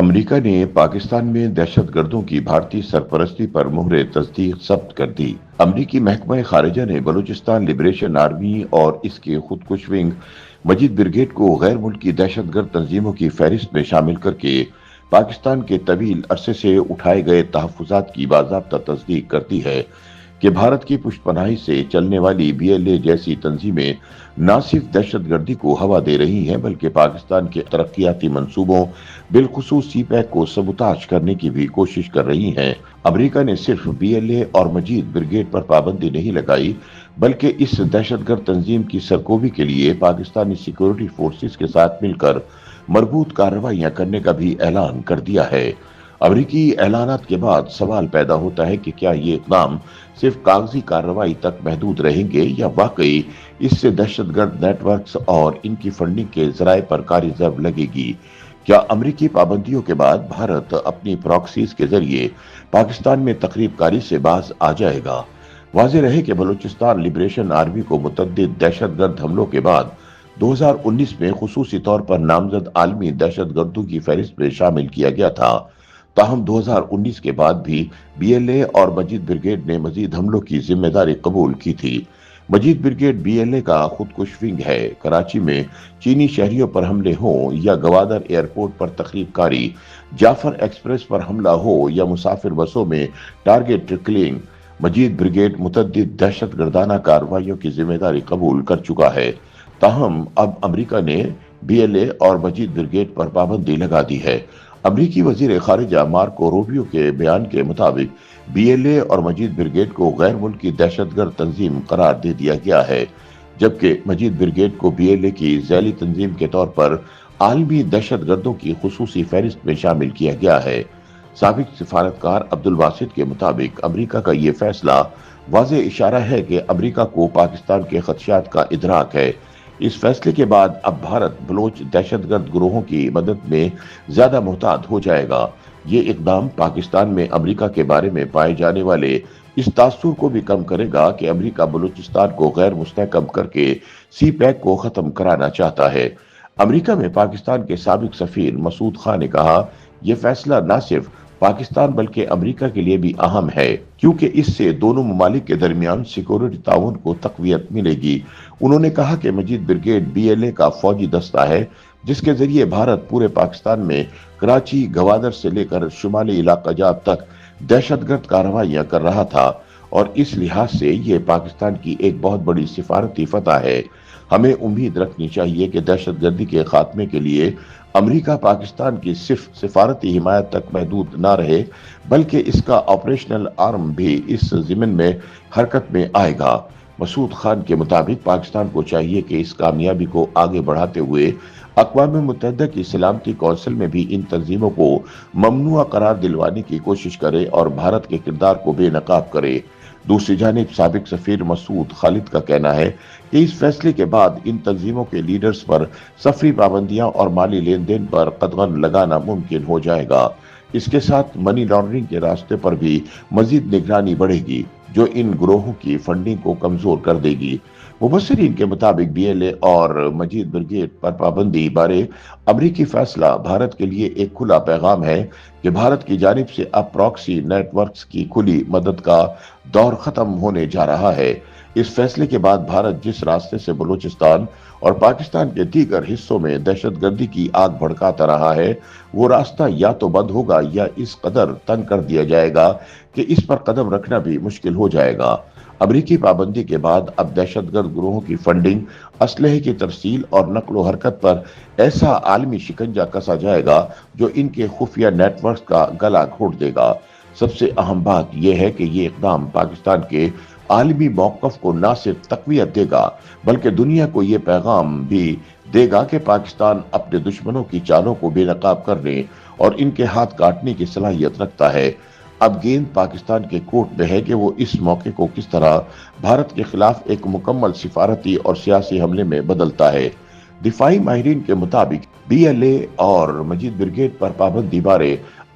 امریکہ نے پاکستان میں دہشت گردوں کی بھارتی سرپرستی پر مہر تصدیق ثبت کر دی۔ امریکی محکمہ خارجہ نے بلوچستان لبریشن آرمی اور اس کے خودکش ونگ مجید بریگیڈ کو غیر ملکی دہشت گرد تنظیموں کی فہرست میں شامل کر کے پاکستان کے طویل عرصے سے اٹھائے گئے تحفظات کی باضابطہ تصدیق کرتی ہے کہ بھارت کی پشت پناہی سے چلنے والی بی ایل اے جیسی تنظیمیں نہ صرف دہشت گردی کو ہوا دے رہی ہیں بلکہ پاکستان کے ترقیاتی منصوبوں بالخصوص سی پیک کو سبوتاژ کرنے کی بھی کوشش کر رہی ہیں۔ امریکہ نے صرف بی ایل اے اور مجید بریگیڈ پر پابندی نہیں لگائی بلکہ اس دہشت گرد تنظیم کی سرکوبی کے لیے پاکستانی سیکورٹی فورسز کے ساتھ مل کر مربوط کارروائیاں کرنے کا بھی اعلان کر دیا ہے۔ امریکی اعلانات کے بعد سوال پیدا ہوتا ہے کہ کیا یہ اقدام صرف کاغذی کارروائی تک محدود رہیں گے یا واقعی اس سے دہشت گرد نیٹ ورکس اور ان کی فنڈنگ کے ذرائع پر کاری ضرب لگے گی؟ کیا امریکی پابندیوں کے بعد بھارت اپنی پراکسیز کے ذریعے پاکستان میں تخریب کاری سے باز آ جائے گا؟ واضح رہے کہ بلوچستان لبریشن آرمی کو متعدد دہشت گرد حملوں کے بعد 2019 میں خصوصی طور پر نامزد عالمی دہشت گردوں کی فہرست میں شامل کیا گیا تھا۔ تاہم 2019 کے بعد بھی بی ایل اے اور مجید بریگیڈ نے مزید حملوں کی ذمہ داری قبول کی تھی۔ مجید بریگیڈ بی ایل اے کا خودکش ونگ ہے۔ کراچی میں چینی شہریوں پر حملے ہوں یا گوادر ایئرپورٹ پر تخریب کاری، جعفر ایکسپریس پر حملہ ہو یا مسافر بسوں میں ٹارگٹ کلنگ، مجید بریگیڈ متعدد دہشت گردانہ کارروائیوں کی ذمہ داری قبول کر چکا ہے۔ تاہم اب امریکہ نے بی ایل اے اور مجید بریگیڈ پر پابندی لگا دی ہے۔ امریکی وزیر خارجہ مارکو روبیو کے بیان کے مطابق بی ایل اے اور مجید بریگیڈ کو غیر ملکی دہشت گرد تنظیم قرار دے دیا گیا ہے، جبکہ مجید بریگیڈ کو بی ایل اے کی ذیلی تنظیم کے طور پر عالمی دہشت گردوں کی خصوصی فہرست میں شامل کیا گیا ہے۔ سابق سفارتکار عبدالباسط کے مطابق امریکہ کا یہ فیصلہ واضح اشارہ ہے کہ امریکہ کو پاکستان کے خدشات کا ادراک ہے۔ اس فیصلے کے بعد اب بھارت بلوچ دہشت گرد گروہوں کی مدد میں زیادہ محتاط ہو جائے گا۔ یہ اقدام پاکستان میں امریکہ کے بارے میں پائے جانے والے اس تاثر کو بھی کم کرے گا کہ امریکہ بلوچستان کو غیر مستحکم کر کے سی پیک کو ختم کرانا چاہتا ہے۔ امریکہ میں پاکستان کے سابق سفیر مسعود خان نے کہا، یہ فیصلہ نہ صرف پاکستان بلکہ امریکہ کے لیے بھی اہم ہے کیونکہ اس سے دونوں ممالک کے درمیان سیکورٹی تعاون کو تقویت ملے گی۔ انہوں نے کہا کہ مجید بریگیڈ بی ایل اے کا فوجی دستہ ہے جس کے ذریعے بھارت پورے پاکستان میں کراچی، گوادر سے لے کر شمالی علاقہ جات تک دہشت گرد کارروائیاں کر رہا تھا، اور اس لحاظ سے یہ پاکستان کی ایک بہت بڑی سفارتی فتح ہے۔ ہمیں امید رکھنی چاہیے کہ دہشت گردی کے خاتمے کے لیے امریکہ پاکستان کی صرف سفارتی حمایت تک محدود نہ رہے بلکہ اس کا آپریشنل آرم بھی اس ضمن میں حرکت میں آئے گا۔ مسعود خان کے مطابق پاکستان کو چاہیے کہ اس کامیابی کو آگے بڑھاتے ہوئے اقوام متحدہ کی سلامتی کونسل میں بھی ان تنظیموں کو ممنوع قرار دلوانے کی کوشش کرے اور بھارت کے کردار کو بے نقاب کرے۔ دوسری جانب سابق سفیر مسعود خالد کا کہنا ہے کہ اس فیصلے کے بعد ان تنظیموں کے لیڈرز پر سفری پابندیاں اور مالی لین دین پر قدغن لگانا ممکن ہو جائے گا۔ اس کے ساتھ منی لانڈرنگ کے راستے پر بھی مزید نگرانی بڑھے گی جو ان گروہوں کی فنڈنگ کو کمزور کر دے گی۔ مبصرین کے مطابق بی ایل اے اور مجید بریگیڈ پر پابندی بارے امریکی فیصلہ بھارت کے لیے ایک کھلا پیغام ہے کہ بھارت کی جانب سے اب پراکسی نیٹ ورکس کی کھلی مدد کا دور ختم ہونے جا رہا ہے۔ اس فیصلے کے بعد بھارت جس راستے سے بلوچستان اور پاکستان کے دیگر حصوں میں دہشت گردی کی آگ بھڑکاتا رہا ہے، وہ راستہ یا تو بند ہوگا یا اس قدر تنگ کر دیا جائے گا کہ اس پر قدم رکھنا بھی مشکل ہو جائے گا۔ امریکی پابندی کے بعد اب دہشت گرد گروہوں کی فنڈنگ، اسلحے کی ترسیل اور نقل و حرکت پر ایسا عالمی شکنجہ کسا جائے گا جو ان کے خفیہ نیٹ ورکس کا گلا گھونٹ دے گا۔ سب سے اہم بات یہ ہے کہ یہ اقدام پاکستان کے عالمی موقف کو نہ صرف تقویت دے گا بلکہ دنیا کو یہ پیغام بھی دے گا کہ پاکستان اپنے دشمنوں کی چالوں کو بے نقاب کرنے اور ان کے ہاتھ کاٹنے کی صلاحیت رکھتا ہے۔ اب گیند پاکستان کے کورٹ میں ہے کہ وہ اس موقع کو کس طرح بھارت کے خلاف ایک مکمل سفارتی اور سیاسی حملے میں بدلتا ہے۔ دفاعی ماہرین کے مطابق بی ایل اے اور مجید بریگیڈ پر پابندی بارے